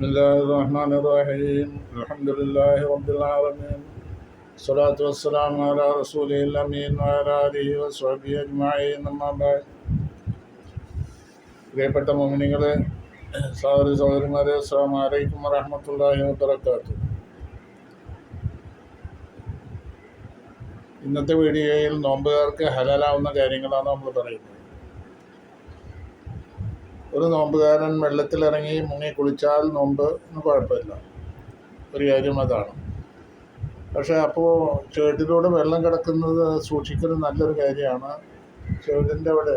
بسم الله الرحمن الرحيم الحمد لله رب العالمين الصلاة والسلام على رسوله الأمين وعلى آله وصحبه أجمعين أما بعد പ്രിയപ്പെട്ട മുഅ്മിനീങ്ങളെ, സഹോദരി സഹോദരിമാരെ, അസ്സലാമു അലൈക്കും വറഹ്മത്തുള്ളാഹി വബറകാതുഹു. ഇന്നത്തെ വീഡിയോയിൽ നോമ്പുകാർക്ക് ഹലാലാവുന്ന കാര്യങ്ങളാണ് നമ്മൾ പറയുന്നത്. ഒരു നോമ്പുകാരൻ വെള്ളത്തിലിറങ്ങി മുങ്ങി കുളിച്ചാൽ നോമ്പ് കുഴപ്പമില്ല, ഒരു കാര്യം അതാണ്. പക്ഷേ അപ്പോൾ ചുവട്ടിലൂടെ വെള്ളം കിടക്കുന്നത് സൂക്ഷിക്കുന്നത് നല്ലൊരു കാര്യമാണ്. ചുവടിൻ്റെ അവിടെ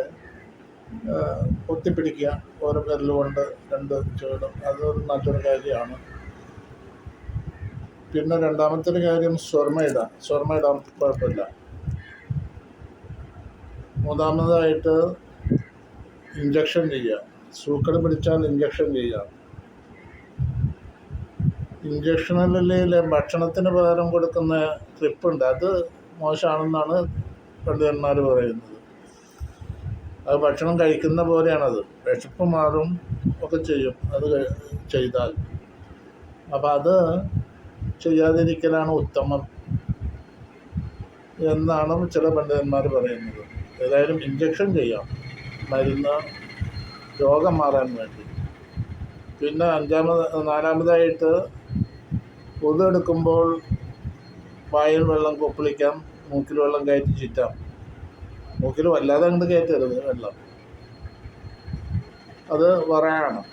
പൊത്തിപ്പിടിക്കുക, ഓരോ വിരലുകൊണ്ട് രണ്ട് ചുവടും, അതൊരു നല്ലൊരു കാര്യമാണ്. പിന്നെ രണ്ടാമത്തെ ഒരു കാര്യം സ്വർമ്മ ഇടാം, കുഴപ്പമില്ല. മൂന്നാമതായിട്ട് ഇഞ്ചക്ഷൻ ചെയ്യുക. സൂക്കട് പിടിച്ചാൽ ഇഞ്ചക്ഷൻ ചെയ്യാം. ഇഞ്ചക്ഷനിലെ ഭക്ഷണത്തിന് പകരം കൊടുക്കുന്ന ട്രിപ്പുണ്ട്, അത് മോശമാണെന്നാണ് പണ്ഡിതന്മാർ പറയുന്നത്. അത് ഭക്ഷണം കഴിക്കുന്ന പോലെയാണത്, വിശപ്പ് മാറും ഒക്കെ ചെയ്യും അത് ചെയ്താൽ. അപ്പം അത് ചെയ്യാതിരിക്കലാണ് ഉത്തമം എന്നാണ് ചില പണ്ഡിതന്മാർ പറയുന്നത്. ഏതായാലും ഇഞ്ചക്ഷൻ ചെയ്യാം, മരുന്ന് രോഗം മാറാൻ വേണ്ടി. പിന്നെ നാലാമതായിട്ട് കൊതു എടുക്കുമ്പോൾ വായിൽ വെള്ളം കൊപ്പിളിക്കാം, മൂക്കിൽ വെള്ളം കയറ്റി ചുറ്റാം. മൂക്കിൽ വല്ലാതെ അങ്ങോട്ട് കയറ്റരുത് വെള്ളം, അത് പറയാണ്.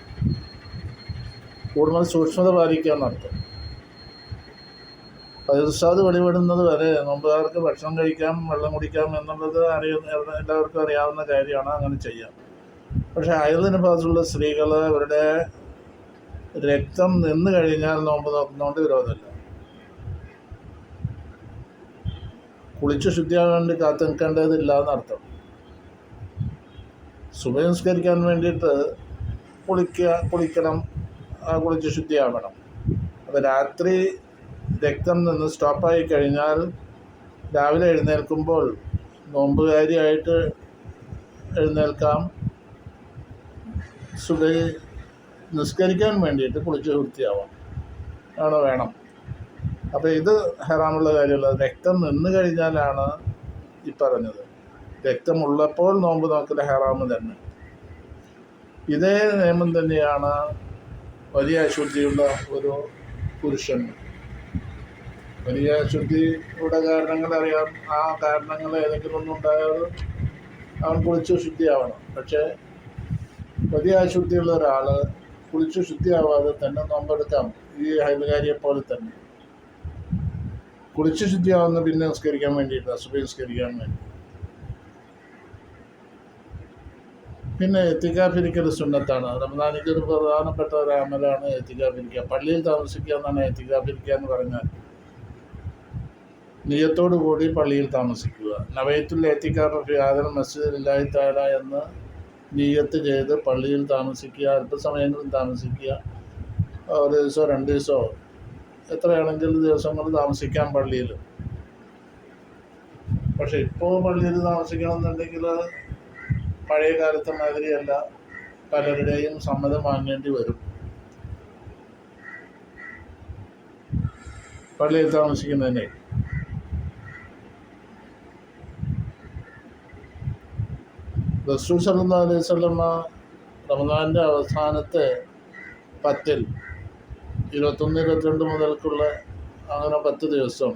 കൂടുതൽ സൂക്ഷ്മത പാലിക്കുക എന്നർത്ഥം. പതിർസാദ് വെളിപ്പെടുന്നത് വരെ നോമ്പുകാർക്ക് ഭക്ഷണം കഴിക്കാം, വെള്ളം കുടിക്കാം എന്നുള്ളത് എല്ലാവർക്കും അറിയാവുന്ന കാര്യമാണ്, അങ്ങനെ ചെയ്യാം. പക്ഷേ ഹൈദിന് ഭാഗത്തുള്ള സ്ത്രീകൾ അവരുടെ രക്തം നിന്ന് കഴിഞ്ഞാൽ നോമ്പ് നോക്കുന്നതുകൊണ്ട് വിരോധമില്ല. കുളിച്ച് ശുദ്ധിയാകാൻ വേണ്ടി കാത്തു നിൽക്കേണ്ടതില്ല എന്നർത്ഥം. സുബഹി നിസ്കരിക്കാൻ വേണ്ടിയിട്ട് കുളിക്കണം, കുളിച്ച് ശുദ്ധിയാവണം. അപ്പോൾ രാത്രി രക്തം നിന്ന് സ്റ്റോപ്പായി കഴിഞ്ഞാൽ രാവിലെ എഴുന്നേൽക്കുമ്പോൾ നോമ്പുകാരിയായിട്ട് എഴുന്നേൽക്കാം, സുബഹി നിസ്കരിക്കാൻ വേണ്ടിയിട്ട് കുളിച്ച് വൃത്തിയാവാം വേണം. അപ്പോൾ ഇത് ഹറാമുള്ള കാര്യമല്ല. രക്തം നിന്ന് കഴിഞ്ഞാലാണ് ഈ പറഞ്ഞത്. രക്തമുള്ളപ്പോൾ നോമ്പ് നോക്കൽ ഹറാമ് തന്നെ. ഇതേ നിയമം തന്നെയാണ് വലിയ അശുദ്ധിയുള്ള ഒരു പുരുഷന്. വലിയ അശുദ്ധിയുടെ കാരണങ്ങൾ അറിയാം. ആ കാരണങ്ങൾ ഏതെങ്കിലും ഒന്നും ഉണ്ടായാൽ അവൻ കുളിച്ച് ശുദ്ധിയാവണം. പക്ഷേ വലിയ അശുദ്ധിയുള്ള ഒരാൾ കുളിച്ച് ശുദ്ധിയാവാതെ തന്നെ നോമ്പെടുക്കാം. ഈ ഹൈദകാരിയെ പോലെ തന്നെ കുളിച്ച് ശുദ്ധിയാവുന്ന പിന്നെ നിസ്കരിക്കാൻ വേണ്ടിയിട്ട്, സുബഹി നിസ്കരിക്കാൻ വേണ്ടി. പിന്നെ എത്തിക്കാഫിരിക്കൽ സുന്നത്താണ്. റമദാനിക്ക് ഒരു പ്രധാനപ്പെട്ട ഒരു അമലാണ് എത്തിക്കാഫിരിക്കുക. പള്ളിയിൽ താമസിക്കുക എന്നാണ് എത്തിക്കാഫിരിക്കുക എന്ന് പറഞ്ഞാൽ. നിയ്യത്തോടു കൂടി പള്ളിയിൽ താമസിക്കുക. നവൈത്തുൽ എത്തിക്കാഫ് ഫി ഹാദൽ മസ്ജിദ് ലില്ലാഹി തആല എന്ന് നിയ്യത്ത് ചെയ്ത് പള്ളിയിൽ താമസിക്കുക. അല്പസമയങ്ങളിൽ താമസിക്കുക, ഒരു ദിവസമോ 2 ദിവസമോ എത്രയാണെങ്കിലും ദിവസങ്ങൾ താമസിക്കാം പള്ളിയിൽ. പക്ഷെ ഇപ്പോൾ പള്ളിയിൽ താമസിക്കണമെന്നുണ്ടെങ്കിൽ പഴയ കാലത്തെ മാതിരിയല്ല, പലരുടെയും സമ്മതം വാങ്ങേണ്ടി വരും. പള്ളിയിൽ താമസിക്കുന്നതിനെ റസൂൽ സല്ലല്ലാഹു അലൈഹി വസല്ലമ റമദാൻ്റെ അവസാനത്തെ 10-ൽ 21-22 മുതൽക്കുള്ള അങ്ങനെ 10 ദിവസം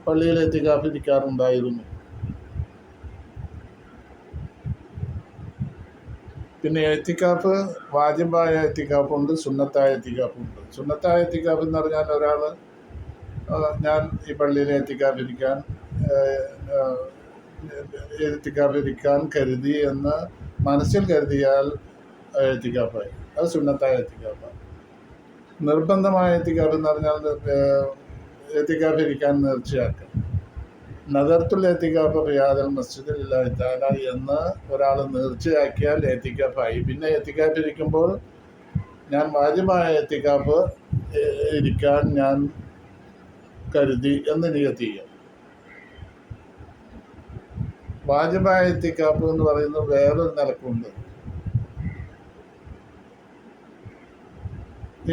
പള്ളിയിൽ എത്തിക്കാഫ് ഇരിക്കാറുണ്ടായിരുന്നു. പിന്നെ എത്തിക്കാഫ് വാജിബായ എത്തിക്കാഫുണ്ട്, സുന്നത്തായ എത്തിക്കാഫുണ്ട്. സുന്നത്തായ എത്തിക്കാഫ് എന്ന് പറഞ്ഞാൽ ഒരാൾ ഞാൻ ഈ പള്ളിയിൽ എത്തിക്കാഫിരിക്കാൻ കരുതി എന്ന് മനസ്സിൽ കരുതിയാൽ എത്തിക്കാഫായി, അത് സുന്നത്തായ എത്തിക്കാഫാണ്. നിർബന്ധമായ എത്തിക്കാഫ് എന്ന് പറഞ്ഞാൽ എത്തിക്കാഫിരിക്കാൻ നേർച്ചയാക്കുക. നദർത്തുൽ എത്തിക്കാഫ് ഫി ഹാദൽ മസ്ജിദ് ലില്ലാഹി തആല എന്ന് ഒരാൾ നേർച്ചയാക്കിയാൽ എത്തിക്കാഫായി. പിന്നെ എത്തിക്കാഫിരിക്കുമ്പോൾ ഞാൻ വാജിബായ എത്തിക്കാഫ് ഇരിക്കാൻ ഞാൻ കരുതി എന്ന് നിയത്ത് ചെയ്യാം. വാജിബായ ഇത്തിക്കാഫ് എന്ന് പറയുന്നത് വേറൊരു നിലക്കുണ്ട്.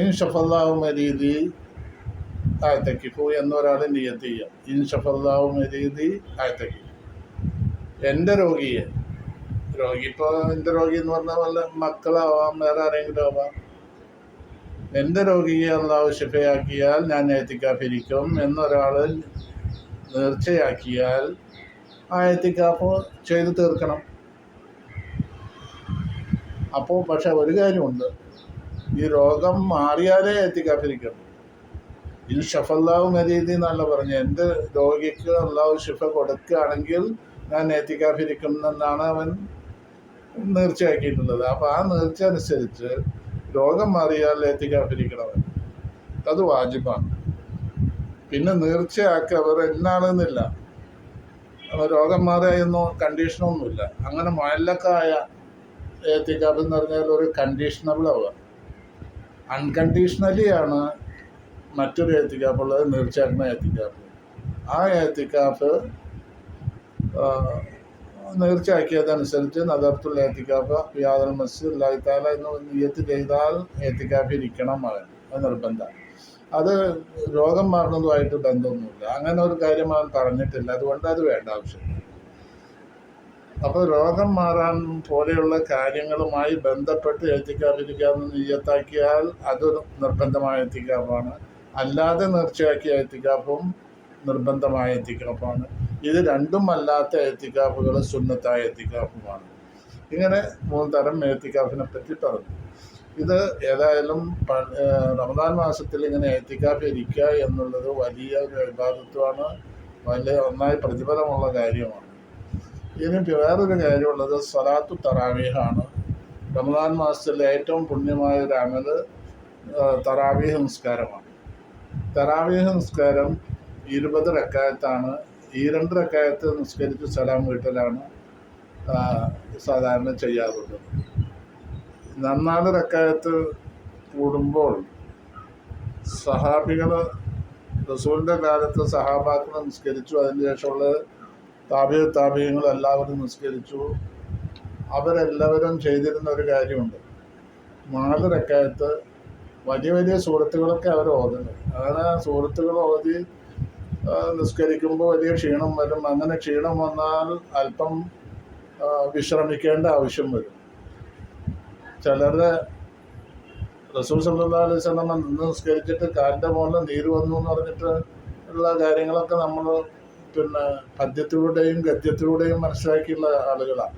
ഇൻഷഫല്ലാഹു മരീദി ആയത്തക്കിഫു എന്നൊരാൾ നിയത്ത് ചെയ്യുക. ഇൻഷഫല്ലാഹു മരീദി ആയത്തക്കിഫു. എൻ്റെ രോഗി ഇപ്പോൾ എൻ്റെ രോഗി എന്ന് പറഞ്ഞാൽ വല്ല മക്കളാവാം, വേറെ ആരെങ്കിലും ആവാം. എൻ്റെ രോഗിയെ അള്ളാഹു ശിഫയാക്കിയാൽ ഞാൻ എത്തിക്കാഫിരിക്കും എന്നൊരാൾ നേർച്ചയാക്കിയാൽ ആ എത്തിക്കാഫ് ചെയ്ത് തീർക്കണം. അപ്പോൾ പക്ഷെ ഒരു കാര്യമുണ്ട്, ഈ രോഗം മാറിയാലേ എത്തിക്കാഫിരിക്കണം. ഇത് ഷഫല്ലാഹു മരീദി എന്നല്ല പറഞ്ഞു. എൻ്റെ രോഗിക്ക് അള്ളാഹു ഷിഫ കൊടുക്കുകയാണെങ്കിൽ ഞാൻ എത്തിക്കാഫിരിക്കും എന്നാണ് അവൻ നേർച്ചയാക്കിയിട്ടുള്ളത്. അപ്പോൾ ആ നേർച്ച അനുസരിച്ച് രോഗം മാറിയാൽ എത്തിക്കാഫിരിക്കണം, അത് വാജിബാണ്. പിന്നെ നേർച്ചയാക്കവർ എന്നാണെന്നില്ല, രോഗം മാറിയെന്നോ കണ്ടീഷനൊന്നുമില്ല. അങ്ങനെ മുഅല്ലഖായ എത്തിക്കാഫ് എന്ന് പറഞ്ഞാൽ ഒരു കണ്ടീഷണബിൾ ആവുക. അൺകണ്ടീഷണലി ആണ് മറ്റൊരു എത്തിക്കാഫ് ഉള്ളത്, നേർച്ചയാക്കുന്ന എത്തിക്കാഫ്. ആ എത്തിക്കാഫ് നേർച്ചയാക്കിയതനുസരിച്ച് നദർത്തുൽ എത്തിക്കാഫ് യാദൽ മസ്ജിദ് അല്ലാഹു തആല എന്ന് നിയ്യത്ത് ചെയ്താൽ എത്തിക്കാഫ് ഇരിക്കണം അവൻ, അത് നിർബന്ധമാണ്. അത് രോഗം മാറുന്നതുമായിട്ട് ബന്ധമൊന്നുമില്ല, അങ്ങനെ ഒരു കാര്യം അവൻ പറഞ്ഞിട്ടില്ല, അതുകൊണ്ട് അത് വേണ്ട ആവശ്യമില്ല. അപ്പോൾ രോഗം മാറാൻ പോലെയുള്ള കാര്യങ്ങളുമായി ബന്ധപ്പെട്ട് എത്തിക്കാഫിരിക്കാമെന്ന് നിയ്യത്താക്കിയാൽ അതൊരു നിർബന്ധമായ എത്തിക്കാഫാണ്. അല്ലാതെ നേർച്ചയാക്കിയ എത്തിക്കാഫും നിർബന്ധമായ എത്തിക്കാഫാണ്. ഇത് രണ്ടും അല്ലാത്ത എത്തിക്കാഫുകൾ സുന്നത്തായ എത്തിക്കാഫുമാണ്. ഇങ്ങനെ 3 തരം എത്തിക്കാഫിനെ പറ്റി പറഞ്ഞു. ഇത് ഏതായാലും റമദാൻ മാസത്തിൽ ഇങ്ങനെ എത്തിക്കാഫ് ഇരിക്കുക എന്നുള്ളത് വലിയ ഒരു ഇബാദത്തുമാണ്, വലിയ നന്നായി പ്രതിഫലമുള്ള കാര്യമാണ്. ഇനി വേറൊരു കാര്യമുള്ളത് സ്വലാത്തു തറാവീഹാണ്. റമദാൻ മാസത്തിലെ ഏറ്റവും പുണ്യമായ ഒരു അമല് തറാവീഹ് നിസ്കാരമാണ്. തറാവീഹ് നിസ്കാരം 20 റക്അത്താണ്. ഈ 2 റക്അത്ത് നിസ്കരിച്ച് സലാം വീട്ടലാണ് സാധാരണ ചെയ്യാറുള്ളത്. 4 റക്അത്ത് കൂടുമ്പോൾ സഹാബികൾ റസൂലിൻ്റെ കാലത്ത് സഹാബാക്കൾ നിസ്കരിച്ചു, അതിന് ശേഷമുള്ള താബിയങ്ങൾ എല്ലാവരും നിസ്കരിച്ചു. അവരെല്ലാവരും ചെയ്തിരുന്ന ഒരു കാര്യമുണ്ട്, 4 റക്അത്ത് വലിയ വലിയ സൂറത്തുകളൊക്കെ അവർ ഓതുന്നു. അങ്ങനെ സൂറത്തുകൾ ഓതി നിസ്കരിക്കുമ്പോൾ വലിയ ക്ഷീണം വരും. അങ്ങനെ ക്ഷീണം വന്നാൽ അല്പം വിശ്രമിക്കേണ്ട ആവശ്യം വരും. ചിലരുടെ റസൂൽ സല്ലല്ലാഹു അലൈഹി വസല്ലം നിസ്കരിച്ചിട്ട് കാലിൻ്റെ മുകളിൽ നീര് വന്നു എന്ന് പറഞ്ഞിട്ട് ഉള്ള കാര്യങ്ങളൊക്കെ നമ്മൾ പദ്യത്തിലൂടെയും ഗദ്യത്തിലൂടെയും മനസ്സിലാക്കിയുള്ള ആളുകളാണ്.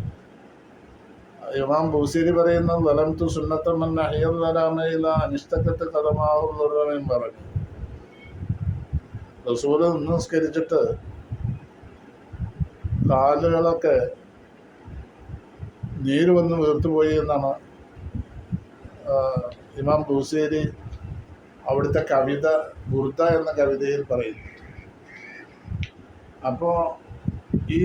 ഇമാം ബൂസീരി പറയുന്ന വലംതു സുന്നത്തമൻ അഹിയല്ലാമയില അനിഷ്ടക്കത്ത് കഥമാവുള്ളവരും പറഞ്ഞു. റസൂല് നിസ്കരിച്ചിട്ട് കാലുകളൊക്കെ നീര് വന്ന് വീർത്തുപോയി എന്നാണ് ഇമാം ബൂസീരി അവിടുത്തെ കവിത ബുർദ എന്ന കവിതയിൽ പറയുന്നു. അപ്പോൾ ഈ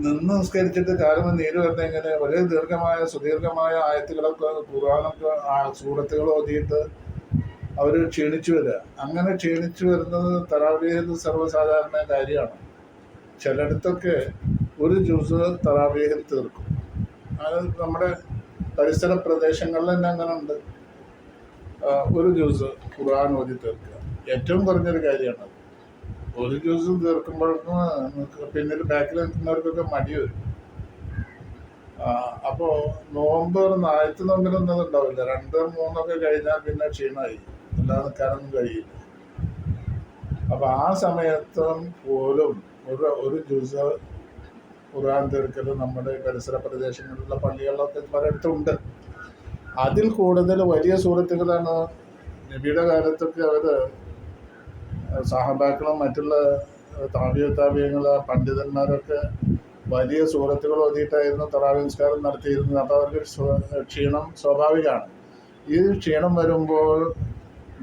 നിന്ന് നിസ്കരിച്ചിട്ട് കാലം നീര് വരുന്ന എങ്ങനെ വളരെ സുദീർഘമായ ആയത്തുകളൊക്കെ ഖുർആനൊക്കെ സൂറത്തുകൾ ഓതിയിട്ട് അവർ ക്ഷീണിച്ചു വരിക. അങ്ങനെ ക്ഷീണിച്ചു വരുന്നത് തറാവീഹിൽ സർവ്വസാധാരണ കാര്യമാണ്. ചിലയിടത്തൊക്കെ ഒരു ജുസ് തറാവീഹിൽ തീർക്കും. അത് നമ്മുടെ പരിസര പ്രദേശങ്ങളിൽ തന്നെ അങ്ങനെ ഉണ്ട്. ഒരു ജുസ് ഖുർആൻ ഓതി തീർക്കുക ഏറ്റവും കുറഞ്ഞൊരു കാര്യമാണ്. ഒരു ജുസ് തീർക്കുമ്പോഴേക്കും പിന്നീട് ബാക്കിൽ നിൽക്കുന്നവർക്കൊക്കെ മടി വരും. അപ്പോൾ നോമ്പ് ആദ്യത്തെ നോമ്പിലൊന്നും ഉണ്ടാവില്ല, 2, 3 കഴിഞ്ഞാൽ പിന്നെ ക്ഷീണമായി, അല്ലാതെ നിൽക്കാനൊന്നും കഴിയില്ല. അപ്പോൾ ആ സമയത്തും പോലും ഒരു ജുസ് ഖുർആൻ തീർക്കൽ നമ്മുടെ പരിസര പ്രദേശങ്ങളിലുള്ള പള്ളികളിലൊക്കെ പലയിടത്തുണ്ട്. അതിൽ കൂടുതൽ വലിയ സൂറത്തുകളാണ്. നബിയുടെ കാലത്തൊക്കെ അവർ സഹാബാക്കളും മറ്റുള്ള താബിയങ്ങൾ പണ്ഡിതന്മാരൊക്കെ വലിയ സൂറത്തുകൾ ഓതിയിട്ടായിരുന്നു തറാവീഹ് നിസ്കാരം നടത്തിയിരുന്നത്. അപ്പോൾ അവർക്ക് ക്ഷീണം സ്വാഭാവികമാണ്. ഈ ക്ഷീണം വരുമ്പോൾ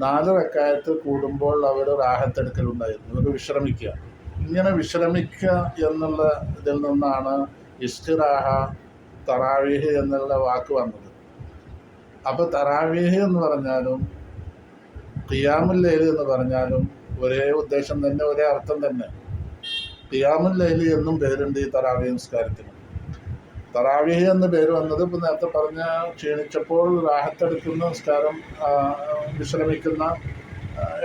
4 റക്അത്ത് കൂടുമ്പോൾ അവർ റാഹത്തെടുക്കലുണ്ടായിരുന്നു, അവർ വിശ്രമിക്കുക. ഇങ്ങനെ വിശ്രമിക്കുക എന്നുള്ള ഇതിൽ നിന്നാണ് ഇസ്തിറാഹ തറാവീഹ് എന്നുള്ള വാക്ക് വന്നത്. അപ്പോൾ തറാവീഹ് എന്ന് പറഞ്ഞാലും ഖിയാമുൽ ലൈൽ എന്ന് പറഞ്ഞാലും ഒരേ ഉദ്ദേശം തന്നെ, ഒരേ അർത്ഥം തന്നെ. ഖിയാമുൽ ലൈൽ എന്നും പേരുണ്ട് ഈ തറാവീഹ് നിസ്കാരത്തിന്. തറാവീഹ് എന്ന് പേര് വന്നത് ഇപ്പം നേരത്തെ പറഞ്ഞ ക്ഷീണിച്ചപ്പോൾ റാഹത്തെടുക്കുന്ന നിസ്കാരം, വിശ്രമിക്കുന്ന,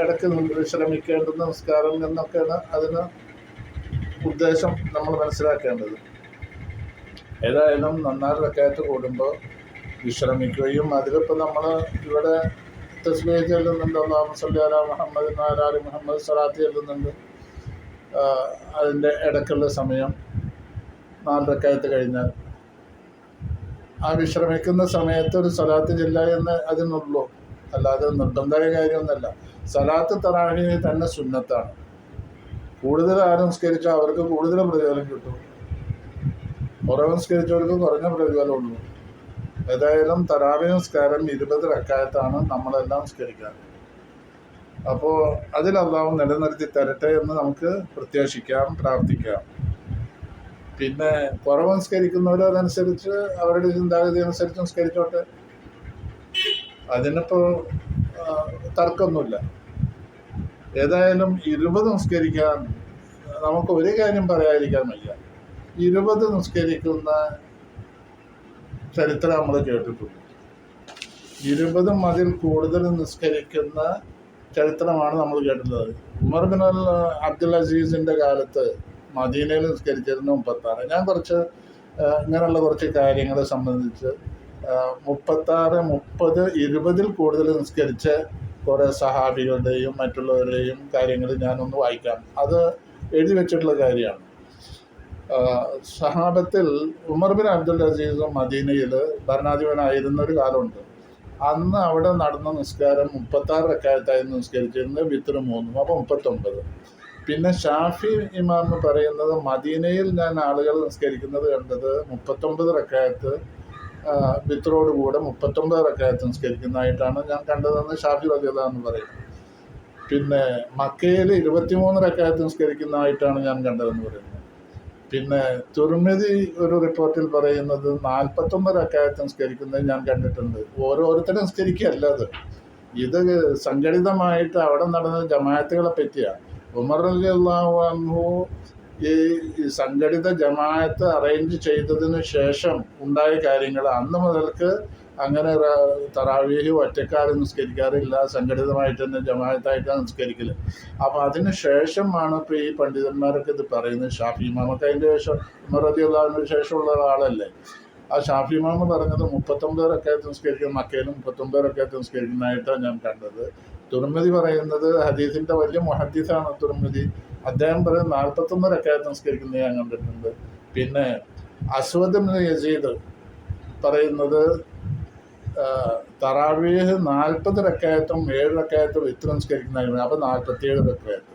ഇടയ്ക്ക് വിശ്രമിക്കേണ്ടുന്ന നിസ്കാരം എന്നൊക്കെയാണ് അതിന് ഉദ്ദേശം നമ്മൾ മനസ്സിലാക്കേണ്ടത്. ഏതായാലും 4 റക്അത്ത് കൂടുമ്പോൾ വിശ്രമിക്കുകയും അതിലിപ്പോൾ നമ്മൾ ഇവിടെ തസ്ബീഹ് ചൊല്ലുന്നുണ്ട്, അല്ലാഹുമ്മ സ്വല്ലി അലാ മുഹമ്മദ് വഅലാ ആലി മുഹമ്മദ്, സ്വലാത്ത് ചൊല്ലുന്നുണ്ട്. അതിൻ്റെ ഇടയ്ക്കുള്ള സമയം 4 റക്അത്ത് കഴിഞ്ഞാൽ ആ വിശ്രമിക്കുന്ന സമയത്ത് ഒരു സ്വലാത്ത് ചൊല്ലുക എന്ന് അതിനുള്ളൂ, അല്ലാതെ നിർബന്ധമായ കാര്യമൊന്നുമല്ല. സ്വലാത്ത് തറാവീഹ് തന്നെ സുന്നത്താണ്. കൂടുതൽ ആരും നിസ്കരിച്ചാൽ അവർക്ക് കൂടുതൽ പ്രതിഫലം കിട്ടും, കുറവ് നിസ്കരിച്ചവർക്ക് കുറഞ്ഞ പ്രതിഫലമുള്ളൂ. ഏതായാലും തറാവീഹ് നിസ്കാരം 20 റക്അത്താണ് നമ്മളെല്ലാം നിസ്കരിക്കാറ്. അപ്പോൾ അതിൽ അല്ലാഹു നിലനിർത്തി തരട്ടെ എന്ന് നമുക്ക് പ്രത്യാശിക്കാം, പ്രാർത്ഥിക്കാം. പിന്നെ കുറവ് നിസ്കരിക്കുന്നവർ അതനുസരിച്ച് അവരുടെ ചിന്താഗതി അനുസരിച്ച് നിസ്കരിച്ചോട്ടെ, അതിനിപ്പോൾ തർക്കമൊന്നുമില്ല. ഏതായാലും 20 നിസ്കരിക്കാൻ നമുക്ക് ഒരു കാര്യം പറയാതിരിക്കാൻ വയ്യ. 20 നിസ്കരിക്കുന്ന ചരിത്രം നമ്മൾ കേട്ടിട്ടുണ്ട്. 20 അതിൽ കൂടുതൽ നിസ്കരിക്കുന്ന ചരിത്രമാണ് നമ്മൾ കേട്ടിട്ടുള്ളത്. ഉമർ ബിൻ അബ്ദുൽ അസീസിൻ്റെ കാലത്ത് മദീനയിൽ നിസ്കരിച്ചിരുന്ന 36. ഞാൻ ഇങ്ങനെയുള്ള കുറച്ച് കാര്യങ്ങളെ സംബന്ധിച്ച് 36, 30, 20 കൂടുതൽ നിസ്കരിച്ച കുറേ സഹാബികളുടെയും മറ്റുള്ളവരുടെയും കാര്യങ്ങൾ ഞാനൊന്ന് വായിക്കാം. അത് എഴുതി വെച്ചിട്ടുള്ള കാര്യമാണ്. സഹാബത്തിൽ ഉമർ ബിൻ അബ്ദുൽ അസീസ് മദീനയിൽ ഭരണാധിപനായിരുന്ന ഒരു കാലമുണ്ട്. അന്ന് അവിടെ നടന്ന നിസ്കാരം 36 റക്അത്തായിരുന്നു നിസ്കരിച്ചിരുന്നത്, വിത്ർ 3, അപ്പോൾ 39. പിന്നെ ഷാഫി ഇമാം പറയുന്നത് മദീനയിൽ ഞാൻ ആളുകൾ നിസ്കരിക്കുന്നത് കണ്ടത് 39 റക്അത്ത് വിത്രോട് കൂടെ 39 റക്അത്ത് നിസ്കരിക്കുന്നതായിട്ടാണ് ഞാൻ കണ്ടതെന്ന് ഷാഫി റളിയല്ലാഹു അൻഹു പറയുന്നു. പിന്നെ മക്കയിൽ 23 റക്അത്ത് നിസ്കരിക്കുന്നതായിട്ടാണ് ഞാൻ കണ്ടതെന്ന് പറയുന്നത്. പിന്നെ തുർമിദി ഒരു റിപ്പോർട്ടിൽ പറയുന്നത് 41 റക്അത്ത് നിസ്കരിക്കുന്നത് ഞാൻ കണ്ടിട്ടുണ്ട്. ഓരോരുത്തരും നിസ്കരിക്കുകയല്ല, ഇത് സംഘടിതമായിട്ട് അവിടെ നടന്ന ജമാഅത്തുകളെ പറ്റിയാണ്. ഉമർ റളിയല്ലാഹു അൻഹു ഈ സംഘടിത ജമാഅത്ത് അറേഞ്ച് ചെയ്തതിന് ശേഷം ഉണ്ടായ കാര്യങ്ങൾ. അന്ന് മുതൽക്ക് അങ്ങനെ തറാവീഹ് ഒറ്റക്കാരും നിസ്കരിക്കാറില്ല, സംഘടിതമായിട്ട് തന്നെ ജമാഅത്തായിട്ടാണ് നിസ്കരിക്കൽ. അപ്പോൾ അതിന് ശേഷമാണ് ഇപ്പോൾ ഈ പണ്ഡിതന്മാരൊക്കെ ഇത് പറയുന്നത്. ഷാഫി ഇമാമൊക്കെ അതിൻ്റെ ശേഷം, ഉമർ റളിയല്ലാഹു അൻഹുവിന് ശേഷമുള്ള ഒരാളല്ലേ. ആ ഷാഫി ഇമാം പറഞ്ഞത് 39 റക്അത്ത് നിസ്കരിക്കുന്ന, മക്കയിലും 39 റക്അത്ത് നിസ്കരിക്കുന്നതായിട്ടാണ് ഞാൻ കണ്ടത്. തുർമിദി പറയുന്നത് ഹദീസിൻ്റെ വലിയ മുഹദ്ദിസാണ് തുർമിദി. അദ്ദേഹം പറയുന്നത് 41 റക്അത്ത് നിസ്കരിക്കുന്നത് ഞാൻ കണ്ടിട്ടുണ്ട്. പിന്നെ അസ്വദ് ഇബ്നു യസീദ് പറയുന്നത് തറാവീഹ് 40 റക്അത്തും 7 റക്അത്തും വിത്ർ നിസ്കരിക്കുന്നതായിരുന്നു, അപ്പോൾ 47 റക്അത്ത്.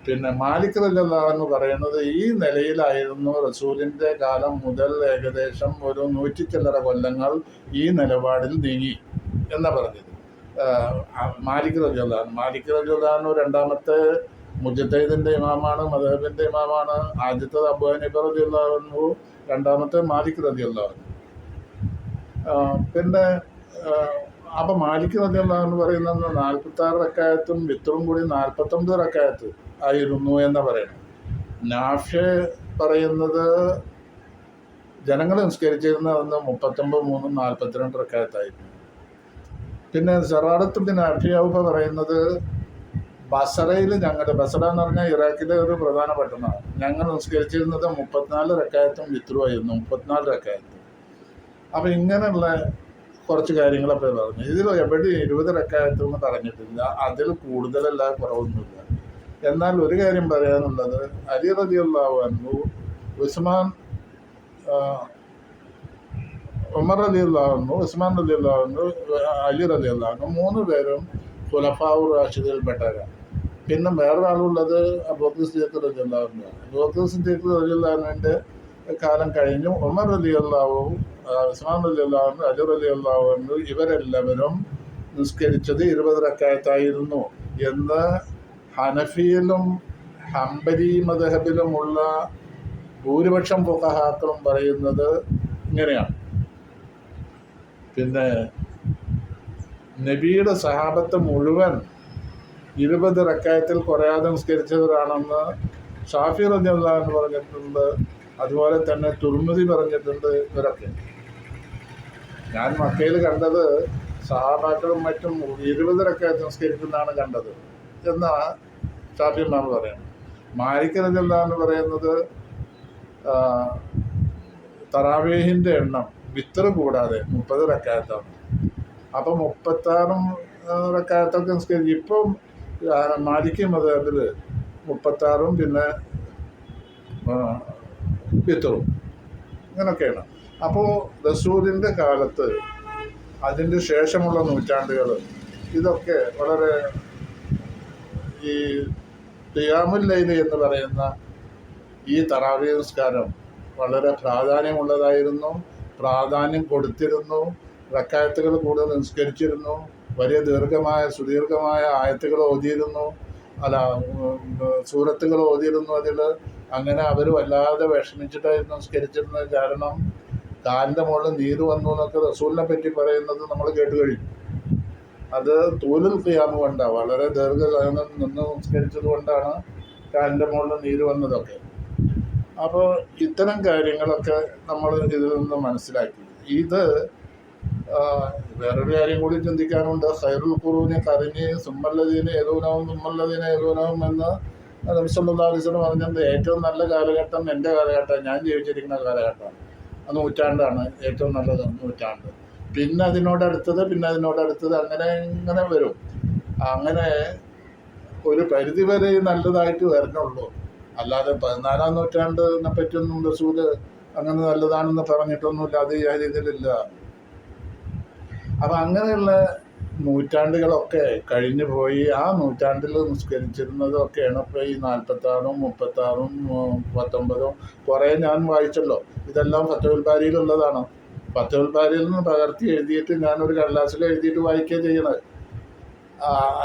പിന്നെ മാലിക് റളിയല്ലാഹു അൻഹു പറയുന്നത് ഈ നിലയിലായിരുന്നു റസൂലിൻ്റെ കാലം മുതൽ ഏകദേശം ഒരു 100 ചില്ലറ കൊല്ലങ്ങൾ ഈ നിലപാടിൽ നീങ്ങി എന്നാണ് പറഞ്ഞത്. മാലിക് റളിയല്ലാഹു അൻഹു രണ്ടാമത്തെ മുജ്തഹിദിൻ്റെ ഇമാമാണ്, മദ്ഹബിൻ്റെ ഇമാമാണ്. ആദ്യത്തെ അബൂ ഹനീഫ റളിയല്ലാഹു അൻഹു, രണ്ടാമത്തെ മാലിക് റളിയല്ലാഹു അൻഹു. പിന്നെ അപ്പം മാലിക് റളിയല്ലാഹു അൻഹു പറയുന്നത് 46 റക്അത്തും വിത്റും കൂടി 49 റക്അത്ത് ആയിരുന്നു എന്ന് പറയുന്നു. നാഫി പറയുന്നത് ജനങ്ങൾ നിസ്കരിച്ചിരുന്നതെന്ന് 39, 3, 42 റക്അത്തായിരുന്നു. പിന്നെ സറാറത്ത് ബിൻ അബി ഔഫ പറയുന്നത് ബസറയിൽ ബസറ എന്ന് പറഞ്ഞാൽ ഇറാഖിലെ ഒരു പ്രധാന പട്ടണമാണ്. ഞങ്ങൾ നിസ്കരിച്ചിരുന്നത് 34 റക്അത്തും വിത്റുമായിരുന്നു, 34 റക്അത്ത്. അപ്പം ഇങ്ങനെയുള്ള കുറച്ച് കാര്യങ്ങളൊക്കെ പറഞ്ഞു. ഇതിൽ എവിടെ 20 റക്അത്ത് എന്ന് പറഞ്ഞിട്ടില്ല, അതിൽ കൂടുതലല്ല, കുറവൊന്നുമില്ല. എന്നാൽ ഒരു കാര്യം പറയാനുള്ളത്, അലി റളിയല്ലാഹു അൻഹു, ഉസ്മാൻ, ഉമർ റളിയല്ലാഹു അൻഹു, ഉസ്മാൻ റളിയല്ലാഹു അൻഹു, അലി റളിയല്ലാഹു അൻഹു, 3 പേരും ഖുലഫാഉർ റാഷിദീൽപ്പെട്ടവരാണ്. പിന്നെ വേറൊരാളുള്ളത് അബൂബക്കർ സിദ്ദീഖ് റളിയല്ലാഹു അൻഹു. അബൂബക്കർ സിദ്ദീഖ് റളിയല്ലാഹു അൻഹുവിൻ്റെ കാലം കഴിഞ്ഞു ഉമർ റളിയല്ലാഹു, ഉസ്മാൻ റളിയല്ലാഹു അൻഹു, അലി റളിയല്ലാഹു അൻഹു ഇവരെല്ലാവരും നിസ്കരിച്ചത് 20 റക്അത്തായിരുന്നു എന്ന് ഹനഫിയിലും ഹംബലി മദ്ഹബിലുമുള്ള ഭൂരിപക്ഷം ഫുഖഹാക്കളും പറയുന്നത് ഇങ്ങനെയാണ്. പിന്നെ നബിയുടെ സഹാബത്ത് മുഴുവൻ 20 റക്അത്തിൽ കുറയാതെ നിസ്കരിച്ചവരാണെന്ന് ഷാഫി റളിയല്ലാഹു അൻഹു പറഞ്ഞിട്ടുണ്ട്. അതുപോലെ തന്നെ തുർമുദി പറഞ്ഞിട്ടുണ്ട് ഇവരൊക്കെ. ഞാൻ മക്കയിൽ കണ്ടത് സഹാബാക്കളും മറ്റും 20 റക്അത്ത് നിസ്കരിക്കുന്നതാണ് കണ്ടത് എന്നാ ഷാഫി ഇമാം പറയുന്നത്. മാലിക് റളിയല്ലാഹു എന്ന് പറയുന്നത് തറാവീഹിൻ്റെ എണ്ണം വിത്തർ കൂടാതെ 30 റക്അത്താണ്. അപ്പം 36 റക്അത്തൊക്കെ നിസ്കരിക്കും. ഇപ്പം മാലിക് മദ്ഹബിൽ 36 പിന്നെ വിത്തറും ഇങ്ങനൊക്കെയാണ്. അപ്പോൾ റസൂലിൻ്റെ കാലത്ത് അതിൻ്റെ ശേഷമുള്ള നൂറ്റാണ്ടുകൾ ഇതൊക്കെ വളരെ ഈ ഖിയാമുൽ ലൈൽ എന്ന് പറയുന്ന ഈ തറാവീഹ് നിസ്കാരം വളരെ പ്രാധാന്യമുള്ളതായിരുന്നു, പ്രാധാന്യം കൊടുത്തിരുന്നു, റക്അത്തുകൾ കൂടുതൽ നിസ്കരിച്ചിരുന്നു, വലിയ സുദീർഘമായ ആയത്തുകൾ ഓതിയിരുന്നു, സൂറത്തുകൾ ഓതിയിരുന്നു. അതിൽ അങ്ങനെ അവർ വല്ലാതെ വിഷമിച്ചിട്ടായിരുന്നു നിസ്കരിച്ചിരുന്നത്. കാരണം കാലിൻ്റെ മുകളിൽ നീര് വന്നു എന്നൊക്കെ റസൂലിനെ പറ്റി പറയുന്നത് നമ്മൾ കേട്ട് കഴിഞ്ഞു. അത് തൂലുൽ ഖിയാമ് കൊണ്ടാണ്, വളരെ ദീർഘകാലം നിന്ന് നിസ്കരിച്ചത് കൊണ്ടാണ് കാലിൻ്റെ മുകളിൽ നീര് വന്നതൊക്കെ. അപ്പോൾ ഇത്തരം കാര്യങ്ങളൊക്കെ നമ്മൾ ഇതിൽ നിന്ന് മനസ്സിലാക്കി. ഇത് വേറൊരു കാര്യം കൂടി ചിന്തിക്കാനുണ്ട്. ഖൈറുൽ ഖുറൂനി ഖർനി സുമ്മല്ലദീന യലൂനഹും എന്ന് നബി സല്ലല്ലാഹു അലൈഹി വസല്ലം പറഞ്ഞത്. ഏറ്റവും നല്ല കാലഘട്ടം എൻ്റെ കാലഘട്ടം, ഞാൻ ജീവിച്ചിരിക്കുന്ന കാലഘട്ടമാണ്. നൂറ്റാണ്ടാണ് ഏറ്റവും നല്ല നൂറ്റാണ്ട്. പിന്നെ അതിനോടടുത്തത് അങ്ങനെ വരും. അങ്ങനെ ഒരു പരിധിവരെ നല്ലതായിട്ട് വരണുള്ളൂ. അല്ലാതെ 14-ാം നൂറ്റാണ്ടിനെ പറ്റിയൊന്നും റസൂല് അങ്ങനെ നല്ലതാണെന്ന് പറഞ്ഞിട്ടൊന്നുമില്ല. അത് ഈ രീതിയിലില്ല. അപ്പം അങ്ങനെയുള്ള നൂറ്റാണ്ടുകളൊക്കെ കഴിഞ്ഞു പോയി. ആ നൂറ്റാണ്ടിൽ നിസ്കരിച്ചിരുന്നതൊക്കെയാണ് ഇപ്പോൾ ഈ 46-ഉം 36-ഉം 19-ഉം കുറേ ഞാൻ വായിച്ചല്ലോ. ഇതെല്ലാം ഫത്ഹുൽ ബാരിയിലുള്ളതാണ്. ഫത്ഹുൽ ബാരിയിൽ നിന്ന് പകർത്തി എഴുതിയിട്ട് ഞാനൊരു കടലാസിൽ എഴുതിയിട്ട് വായിക്കുകയാണ് ചെയ്യണത്.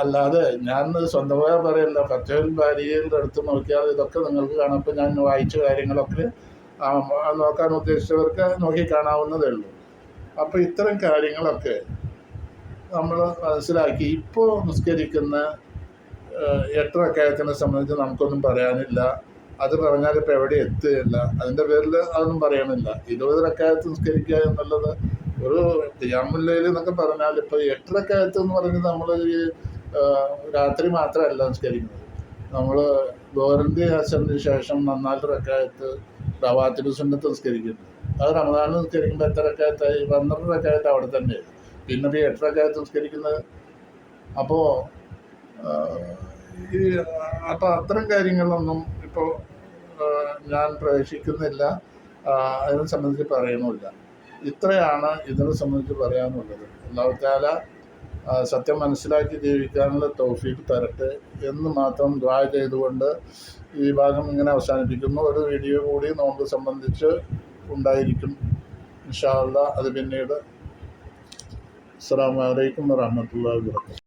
അല്ലാതെ ഞാൻ സ്വന്തമായി പറയല്ല. ഫത്ഹുൽ ബാരിയുടെ അടുത്ത് നോക്കിയാൽ ഇതൊക്കെ നിങ്ങൾക്ക് കാണാം. ഇപ്പോൾ ഞാൻ വായിച്ച കാര്യങ്ങളൊക്കെ നോക്കാൻ ഉദ്ദേശിച്ചവർക്ക് നോക്കി കാണാവുന്നതേ ഉള്ളൂ. അപ്പോൾ ഇത്തരം കാര്യങ്ങളൊക്കെ നമ്മൾ മനസ്സിലാക്കി. ഇപ്പോൾ നിസ്കരിക്കുന്ന 8 റക്അത്തിനെ സംബന്ധിച്ച് നമുക്കൊന്നും പറയാനില്ല. അത് പറഞ്ഞാൽ ഇപ്പോൾ എവിടെ എത്തുകയില്ല. അതിൻ്റെ പേരിൽ അതൊന്നും പറയാനില്ല. 20 റക്അത്ത് നിസ്കരിക്കുക എന്നുള്ളത് ഒരു ഖിയാമുൽ ലൈൽ എന്നൊക്കെ പറഞ്ഞാൽ ഇപ്പോൾ 8 റക്അത്ത് എന്ന് പറയുന്നത് നമ്മൾ ഈ രാത്രി മാത്രമല്ല നിസ്കരിക്കുന്നത്. നമ്മൾ ദുഹറിൻ്റെ അസറിന് ശേഷം 4 റക്അത്ത് റവാത്തിബ് സുന്നത്ത് നിസ്കരിക്കുന്നു. അത് റമദാനിൽ നിസ്കരിക്കുമ്പോൾ എത്ര റക്അത്തായി? 12 റക്അത്ത് അവിടെ തന്നെ. പിന്നെ ഇപ്പോൾ 8 റക്അത്ത് നിസ്കരിക്കുന്നത്. അപ്പോൾ അത്തരം കാര്യങ്ങളൊന്നും ഇപ്പോൾ ഞാൻ പ്രവേശിക്കുന്നില്ല. അതിനെ സംബന്ധിച്ച് പറയണമില്ല. ഇത്രയാണ് ഇതിനെ സംബന്ധിച്ച് പറയാനുള്ളത്. അല്ലാഹു തആല സത്യം മനസ്സിലാക്കി ജീവിക്കാനുള്ള തൗഫീഖ് തരട്ടെ എന്ന് മാത്രം ദുആ ചെയ്തുകൊണ്ട് ഈ ഭാഗം ഇങ്ങനെ അവസാനിപ്പിക്കുന്നു. ഒരു വീഡിയോ കൂടി നോമ്പ് സംബന്ധിച്ച് ഉണ്ടായിരിക്കും ഇൻഷാ അല്ലാഹ്. അത് പിന്നീട്. അസ്സലാമു അലൈക്കും വറഹ്മത്തുള്ളാഹി വബറകാതുഹു.